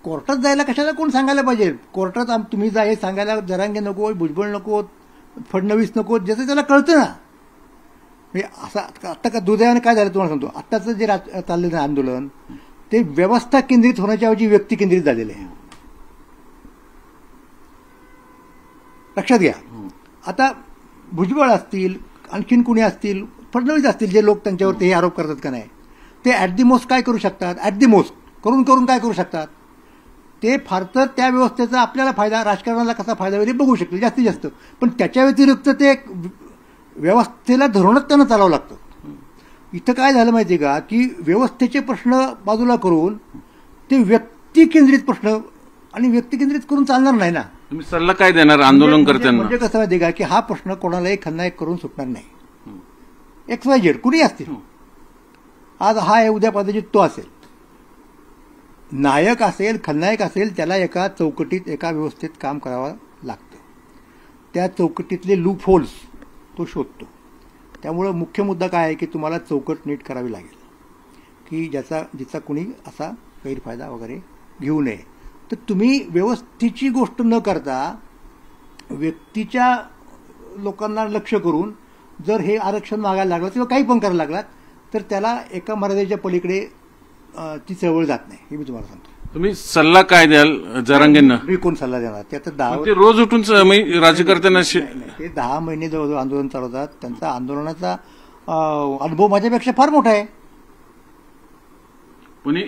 कोर्टात जायला कशाला कोण सांगायला पाहिजे? कोर्टात तुम्ही जा हे सांगायला जरांगे नको, भुजबळ नको, फडणवीस नको, ज्याचं त्याला कळतं ना. म्हणजे असं आता का दुर्दैवाने काय झालं तुम्हाला सांगतो, आत्ताचं जे चाललेलं आंदोलन ते व्यवस्था केंद्रित होण्याच्या ऐवजी व्यक्ती केंद्रित झालेलं आहे. लक्षात घ्या. आता भुजबळ असतील, आणखीन कुणी असतील, फडणवीस असतील, जे लोक त्यांच्यावरती हे आरोप करतात का नाही, ते ॲट दी मोस्ट काय करू शकतात? ॲट दी मोस्ट करून काय करू शकतात? ते फार तर त्या व्यवस्थेचा आपल्याला फायदा, राजकारणाला कसा फायदा होईल बघू शकतील जास्तीत जास्त. पण त्याच्या व्यतिरिक्त ते व्यवस्थेला धरूनच त्यांना चालावं लागतं. इथं काय झालं माहिती का की व्यवस्थेचे प्रश्न बाजूला करून ते व्यक्ती केंद्रित प्रश्न, आणि व्यक्ती केंद्रित करून चालणार नाही ना. तुम्ही सल्ला काय देणार आंदोलनकर्त्यांना? म्हणजे कसं माहिती का की हा प्रश्न कोणालाही खलनायक करून सुटणार नाही. XYZ कुणी असतील, आज हा आहे, उद्या कदाचित तो असेल, नायक असेल, खलनायक असेल, त्याला एका चौकटीत, एका व्यवस्थेत काम करावं लागतं. त्या चौकटीतले लूप होल्स तो शोधतो. त्यामुळं मुख्य मुद्दा काय आहे की तुम्हाला चौकट नीट करावी लागेल की जिचा कुणी असा गैरफायदा वगैरे घेऊ नये. तर तुम्ही व्यवस्थेची गोष्ट न करता व्यक्तीच्या लोकांना लक्ष करून जर हे आरक्षण मागायला लागलं किंवा काही पण करायला लागलात तर त्याला एका मर्यादेच्या पलीकडे ती चळवळ जात नाही, हे मी तुम्हाला सांगतो. तुम्ही सल्ला काय द्याल जरांगेंना? मी कोण सल्ला देणार? ते आता 10 ते रोज उठून राज्यकर्त्यांना ते 10 महिने जवळजवळ आंदोलन चालवतात. त्यांचा आंदोलनाचा अनुभव माझ्यापेक्षा फार मोठा आहे. पण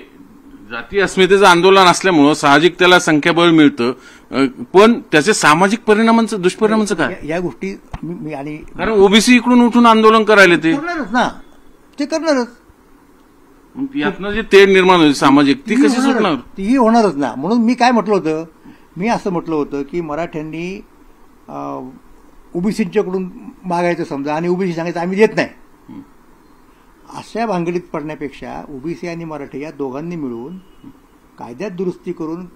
जाती अस्मितेचं आंदोलन असल्यामुळं साहजिक त्याला संख्याबळ मिळतं, पण त्याचे सामाजिक परिणामांचं दुष्परिणामांचं काय? या गोष्टी मी आणि कारण ओबीसी इकडून उठून आंदोलन करायला ते करणारच ना, ते करणारच. यातनं जे तेढ निर्माण होईल सामाजिक, ती कशी सुटणार? तीही होणारच ना. म्हणून मी काय म्हटलं होतं, मी असं म्हटलं होतं की मराठ्यांनी ओबीसींच्याकडून मागायचं समजा आणि ओबीसी सांगायचं आम्ही देत नाही, अशा भानगडीत पडण्यापेक्षा ओबीसी आणि मराठी या दोघांनी मिळून कायद्यात दुरुस्ती करून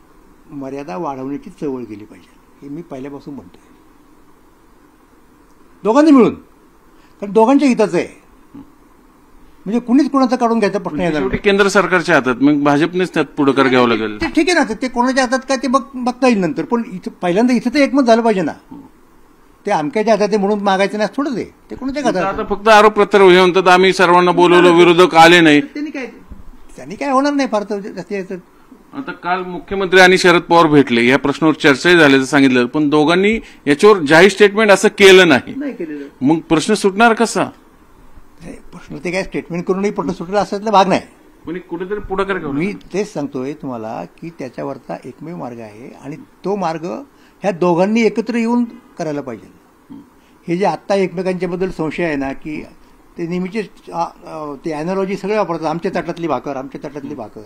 मर्यादा वाढवण्याची चळवळ केली पाहिजे, हे मी पहिल्यापासून म्हणतोय. दोघांनी मिळून, कारण दोघांच्या हिताचं आहे. म्हणजे कुणीच कोणाचं काढून घ्यायचा प्रश्न येणार नाही. केंद्र सरकारच्या हातात, मग भाजपनेच त्यात पुढाकार घ्यावा लागेल. ते ठीक आहे ना, ते कोणाच्या हातात काय ते बघता येईल नंतर. पण पहिल्यांदा इथं तर एकमत झालं पाहिजे ना. ते अमक्याच्या हातात म्हणून मागायचं नाही थोडं, ते कोणाच्या हातात. आता फक्त आरोप प्रत्यारोप हे म्हणतात आम्ही सर्वांना बोलवलं, विरोधक आले नाही. त्यांनी काय होणार नाही फार तर. आता काल मुख्यमंत्री आणि शरद पवार भेटले, या प्रश्नावर चर्चाही झाल्याचं सांगितलं, पण दोघांनी याच्यावर जाहीर स्टेटमेंट असं केलं नाही. मग प्रश्न सुटणार कसा? प्रश्न ते काय स्टेटमेंट करूनही प्रश्न सुटला असायला भाग नाही. पण कुठेतरी पुढाकार घ्यावा. मी तेच सांगतोय तुम्हाला की त्याच्यावरचा एकमेव मार्ग आहे आणि तो मार्ग ह्या दोघांनी एकत्र येऊन करायला पाहिजे. हे जे आत्ता एकमेकांच्याबद्दल संशय आहे ना, की ते नेहमीचे ते अॅनॉलॉजी सगळे वापरतात, आमच्या ताटातली भाकर, आमच्या ताटातली भाकर.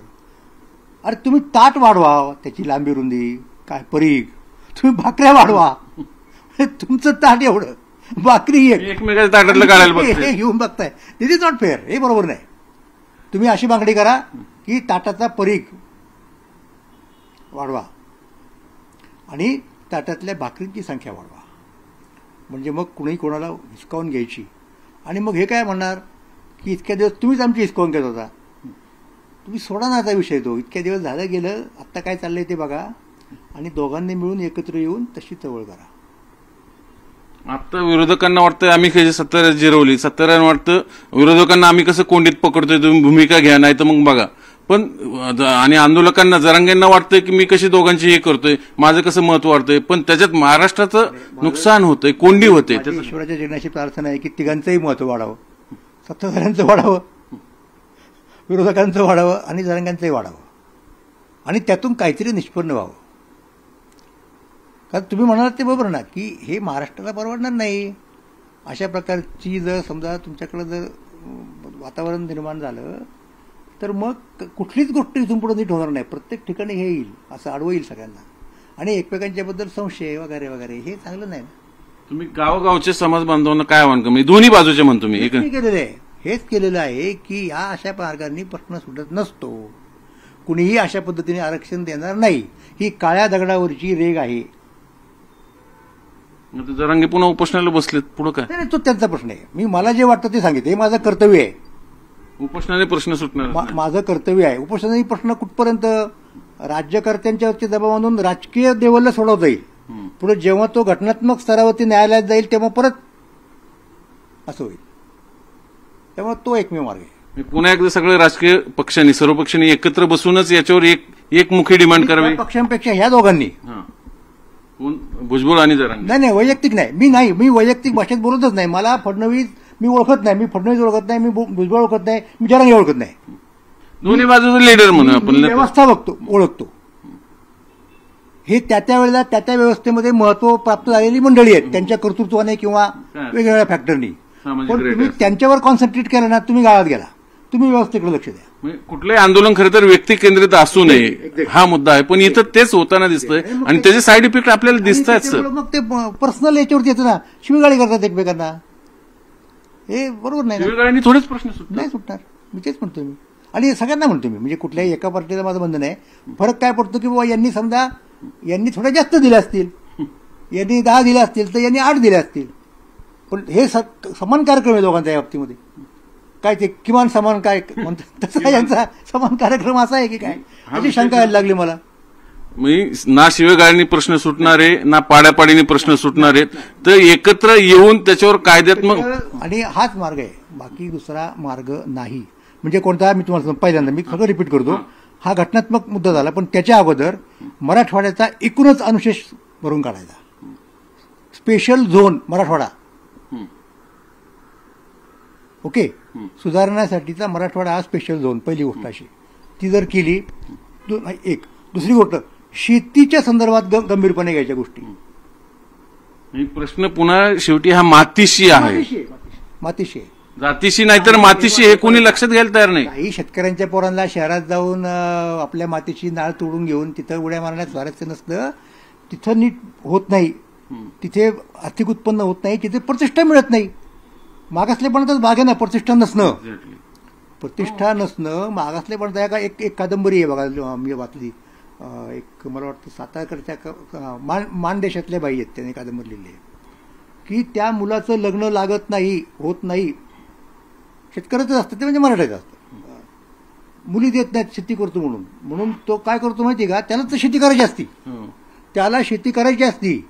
अरे तुम्ही ताट वाढवा, त्याची लांबी रुंदी काय परीघ, तुम्ही भाकऱ्या वाढवा. तुमचं ताट एवढं, भाकरी एकमेकांच्या ताटातलं काढायला हे घेऊन बघताय. दिस इज नॉट फेअर, हे बरोबर नाही. तुम्ही अशी मागणी करा की ताटाचा परीघ वाढवा आणि ताटातल्या भाकरींची संख्या वाढवा. म्हणजे मग कुणी कोणाला हिसकावून घ्यायची. आणि मग हे काय म्हणणार की इतक्या दिवस तुम्हीच आमची हिसकावून घेत होता. तुम्ही सोडा ना आता विषय तो. इतक्या दिवस झालं गेलं, आत्ता काय चाललंय ते बघा आणि दोघांनी मिळून एकत्र येऊन तशी चळवळ करा. आता विरोधकांना वाटतं आम्ही कशी सत्ता जिरवली, सत्तारांना वाटतं विरोधकांना आम्ही कसं कोंडीत पकडतोय, तुम्ही भूमिका घ्या नाही तर मग बघा. पण आणि आंदोलकांना जरांगेंना वाटतंय की मी कशी दोघांची हे करतोय, माझं कसं महत्व वाढतंय, पण त्याच्यात महाराष्ट्राचं नुकसान होतंय, कोंडी होते. ईश्वराच्या जीवनाची प्रार्थना आहे की तिघांचंही महत्व वाढावं, सत्ताधाऱ्यांचं वाढावं, विरोधकांचं वाढावं आणि जरांगेंचंही वाढावं आणि त्यातून काहीतरी निष्पन्न व्हावं. कारण तुम्ही म्हणालात ते बरोबर ना की हे महाराष्ट्राला परवडणार नाही. अशा प्रकारची जर समजा तुमच्याकडे जर वातावरण निर्माण झालं तर मग कुठलीच गोष्ट इथून पुढे नीट होणार नाही. प्रत्येक ठिकाणी हे येईल, असं अडवं येईल सगळ्यांना आणि एकमेकांच्याबद्दल संशय वगैरे वगैरे, हे चांगलं नाही ना. तुम्ही गावगावचे समाज बांधवांना काय आव्हान करा, दोन्ही बाजूचे म्हणतो मी केलेलं आहे, हेच केलेलं आहे की या अशा मार्गांनी प्रश्न सुटत नसतो. कुणीही अशा पद्धतीने आरक्षण देणार नाही. ही काळ्या दगडावरची रेग आहे. जरांगे पुन्हा उपोषणाला बसलेत, पुढे काय? नाही, तो त्यांचा प्रश्न आहे. मी मला जे वाटतं ते सांगितलं, हे माझं कर्तव्य आहे. उपोषणाने प्रश्न सुटणार माझं कर्तव्य आहे. उपोषणाने प्रश्न कुठपर्यंत राज्यकर्त्यांच्यावरती दबाव आणून राजकीय लेवलला सोडवता येईल. पुढे जेव्हा तो घटनात्मक स्तरावरती न्यायालयात जाईल तेव्हा परत असं होईल. त्यामुळे तो एकमेव मार्ग आहे. पुन्हा एकदा सगळे राजकीय पक्षांनी, सर्व पक्षांनी एकत्र बसूनच याच्यावर एकमुखी डिमांड करावी. पक्षांपेक्षा ह्या दोघांनी, भुजबळ आणि जरांगे. नाही वैयक्तिक नाही, मी वैयक्तिक भाषेत बोलतच नाही. मला फडणवीस मी ओळखत नाही, मी फडणवीस ओळखत नाही, मी भुजबळ ओळखत नाही, मी जरांगे ओळखत नाही. दोन्ही बाजूचे लीडर म्हणून आपण व्यवस्था ओळखतो. हे त्या वेळेला त्या व्यवस्थेमध्ये महत्व प्राप्त झालेली मंडळी आहेत, त्यांच्या कर्तृत्वाने किंवा वेगवेगळ्या फॅक्टरनी. पण तुम्ही त्यांच्यावर कॉन्सन्ट्रेट केलं ना, तुम्ही गावात गेला, तुम्ही व्यवस्थेकडे लक्ष द्या. कुठलंही आंदोलन खरं तर व्यक्ती केंद्रित असू नये, हा मुद्दा आहे. पण इथं तेच होताना दिसतंय आणि त्याचे साईड इफेक्ट आपल्याला दिसत आहेत. सर मग ते पर्सनल याच्यावरती येतं ना, शिवीगाळी करतात एकमेकांना. हे बरोबर नाही. शिवीगाळीने थोडेच प्रश्न नाही सुटणार. मी तेच म्हणतोय. मी आणि सगळ्यांना म्हणतो मी, म्हणजे कुठल्याही एका पार्टीला माझं बंधन आहे. फरक काय पडतो की बाबा यांनी समजा थोड्या जास्त दिल्या असतील, यांनी 10 दिल्या असतील तर यांनी 8 दिल्या असतील. पण हे समान कार्यक्रम आहे दोघांच्या बाबतीमध्ये. काय ते किमान समान काय म्हणतात तसा यांचा समान कार्यक्रम असा आहे की काय, अशी शंका यायला लागली मला. ना शिवेगाळीने प्रश्न सुटणारे, ना पाड्यापाडीने प्रश्न सुटणारे, तर एकत्र येऊन त्याच्यावर कायद्यात्मक, आणि हाच मार्ग आहे, बाकी दुसरा मार्ग नाही. म्हणजे कोणता, मी तुम्हाला पहिल्यांदा मी सगळं रिपीट करतो, हा घटनात्मक मुद्दा झाला. पण त्याच्या अगोदर मराठवाड्याचा एकूणच अनुशेष भरून काढायचा. स्पेशल झोन मराठवाडा, ओके, सुधारण्यासाठीचा मराठवाडा हा स्पेशल झोन, पहिली गोष्ट अशी ती जर केली. एक दुसरी गोष्ट, शेतीच्या संदर्भात गंभीरपणे घ्यायच्या गोष्टी. प्रश्न पुन्हा शेवटी हा मातीशी आहे, मातीशी आहे, जातीशी नाहीतर मातीशी, हे कोणी लक्षात घ्यायला तयार नाही. काही शेतकऱ्यांच्या पोरांना शहरात जाऊन आपल्या मातीची नाळ तोडून घेऊन तिथं उड्या मारण्यात स्वारस्य नसतं. तिथं नीट होत नाही, तिथे आर्थिक उत्पन्न होत नाही, तिथे प्रतिष्ठा मिळत नाही. मागासलेपणातच भाग आहे ना प्रतिष्ठा नसणं. प्रतिष्ठा नसणं मागासलेपणाचा का एक कादंबरी आहे बघा, मी वाचली, एक मला वाटतं सातारकडच्या मान देशातल्या बाई आहेत, त्याने कादंबरी लिहिली आहे की त्या मुलाचं लग्न लागत नाही, होत नाही. शेतकऱ्याचं असतं ते, म्हणजे मराठ्याचं असतं. मुली देत नाहीत शेती करतो म्हणून तो काय करतो माहिती का, त्याला तर शेती करायची असती, त्याला शेती करायची असती,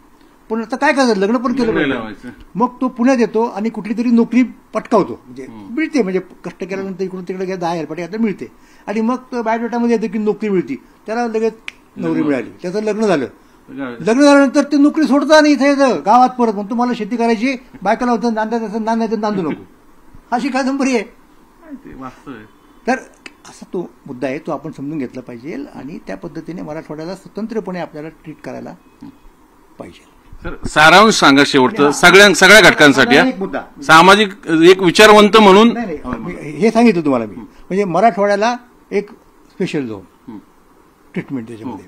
पण आता काय करायचं, लग्न पण केलं पाहिजे. मग तो पुण्यात येतो आणि कुठली तरी नोकरी पटकावतो, म्हणजे मिळते, म्हणजे कष्ट केल्यानंतर इकडून तिकडे 10,000 रुपये आता मिळते. आणि मग तो बायोडेटामध्ये येतो की नोकरी मिळते, त्याला लगेच नोकरी मिळाली, त्याचं लग्न झालं. लग्न झाल्यानंतर ते नोकरी सोडतं आणि इथे येतं गावात परत, म्हणतो मला शेती करायची, बायकाला होतं नांदायचं, नांदायचं नांदू नको. अशी कादंबरी आहे. तर असा तो मुद्दा आहे, तो आपण समजून घेतला पाहिजे आणि त्या पद्धतीने मराठवाड्याला स्वतंत्रपणे आपल्याला ट्रीट करायला पाहिजे. सारांश सांगा शेवटचं सगळ्या घटकांसाठी. सामाजिक एक विचारवंत म्हणून हे सांगितलं तुम्हाला मी, म्हणजे मराठवाड्याला एक स्पेशल झोन ट्रीटमेंट त्याच्यामध्ये.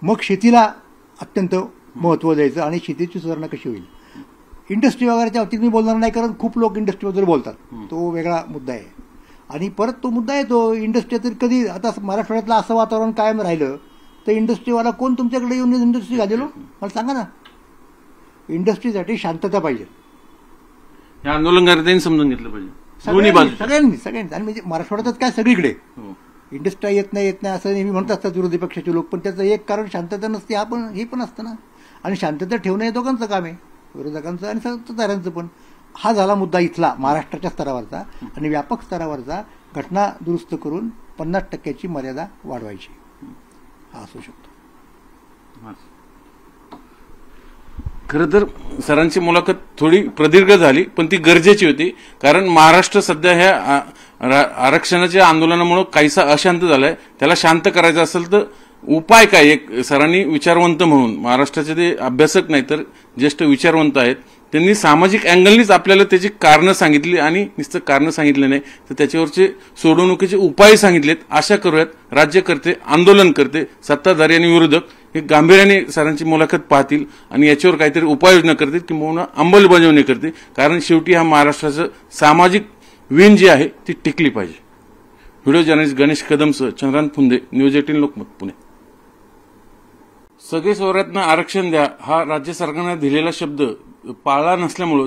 मग शेतीला अत्यंत महत्व द्यायचं आणि शेतीची सुधारणा कशी होईल. इंडस्ट्री वगैरेच्या बाबतीत मी बोलणार नाही, कारण खूप लोक इंडस्ट्रीबद्दल बोलतात, तो वेगळा मुद्दा आहे. आणि परत तो मुद्दा येतो इंडस्ट्री, तर कधी आता मराठवाड्यातलं असं वातावरण कायम राहिलं तर इंडस्ट्रीवाला कोण तुमच्याकडे येऊन इंडस्ट्री घालेलो, मला सांगा ना. इंडस्ट्रीसाठी शांतता पाहिजे, हे आंदोलनकर्त्यांनी समजून घेतलं पाहिजे, सगळ्यांनी. आणि म्हणजे मराठवाड्यात काय सगळीकडे इंडस्ट्री येत नाही असं नेहमी म्हणत असतात विरोधी पक्षाचे लोक, पण त्याचं एक कारण शांतता नसते, हे पण असतं ना. आणि शांतता ठेवणं हे दोघांचं काम आहे, विरोधकांचं आणि सत्ताधाऱ्यांचं पण. हा झाला मुद्दा इथला महाराष्ट्राच्या स्तरावरचा. आणि व्यापक स्तरावरचा घटना दुरुस्त करून 50% मर्यादा वाढवायची, हा असू शकतो. खरं तर सरांची मुलाखत थोडी प्रदीर्घ झाली, पण ती गरजेची होती, कारण महाराष्ट्र सध्या ह्या आरक्षणाच्या आंदोलनामुळे काहीसा अशांत झालाय. त्याला शांत करायचं असेल तर उपाय काय, एक सरांनी विचारवंत म्हणून, महाराष्ट्राचे ते अभ्यासक नाही तर ज्येष्ठ विचारवंत आहेत, त्यांनी सामाजिक अँगलनीच आपल्याला त्याची कारणं सांगितली आणि नुसतं कारणं सांगितले नाही तर त्याच्यावरचे सोडवणुकीचे उपाय सांगितलेत. आशा करूयात राज्यकर्ते, आंदोलनकर्ते, सत्ताधारी आणि विरोधक हे गांभीर्याने सरांची मुलाखत पाहतील आणि याच्यावर काहीतरी उपाययोजना करतील किंवा अंमलबजावणी करतील, कारण शेवटी हा महाराष्ट्राचं सामाजिक विण जी आहे ती टिकली पाहिजे. व्हिडिओ जर्नलिस्ट गणेश कदमसह चंद्रांत फुंदे, न्यूज 18 लोकमत, पुणे. सगळे सोयऱ्यातनं आरक्षण द्या हा राज्य सरकारने दिलेला शब्द पाळला नसल्यामुळे